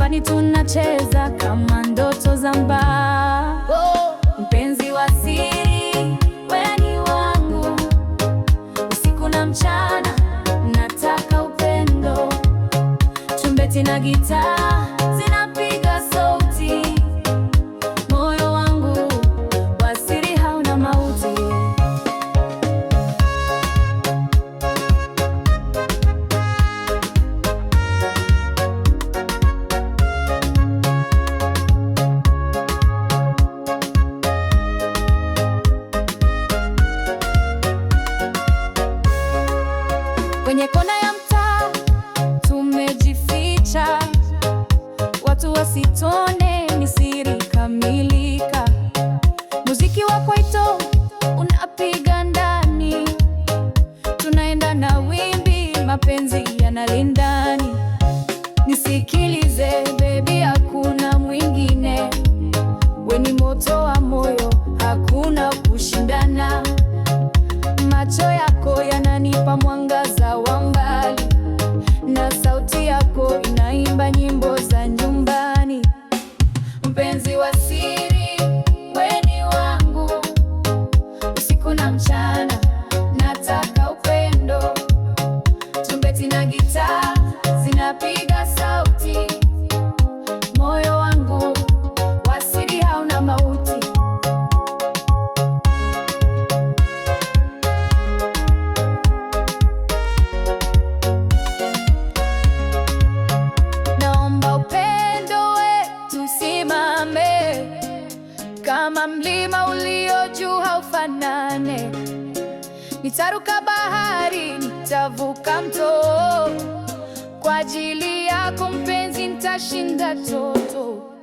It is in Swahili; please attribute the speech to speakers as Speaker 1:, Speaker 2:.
Speaker 1: nyumbani tunacheza kama ndoto za mbaa. Mpenzi wa siri, wewe ni wangu, usiku na mchana nataka upendo. Trumpeti na gitaa zinapiga sauti, moyo wangu wa siri hauna mauti. Kwenye kona ya mtaa tumejificha, watu wasitone, ni siri kamilika. Muziki wa kwaito unapiga ndani, tunaenda na wimbi, mapenzi yanalindani. Nisikilize baby, hakuna mwingine, we ni moto wa moyo, hakuna kushindana. Macho yako yananipa mwangaza wa mbali, na sauti yako inaimba nyimbo za nyumbani. Mpenzi wa siri, wewe ni wangu, usiku na mchana nataka upendo. Trumpeti na gitaa zinapiga sauti, moyo wangu wa siri hauna mauti. Kama mlima ulio juu haufanane, nitaruka bahari, nitavuka mto, kwa ajili yako mpenzi nitashinda toto.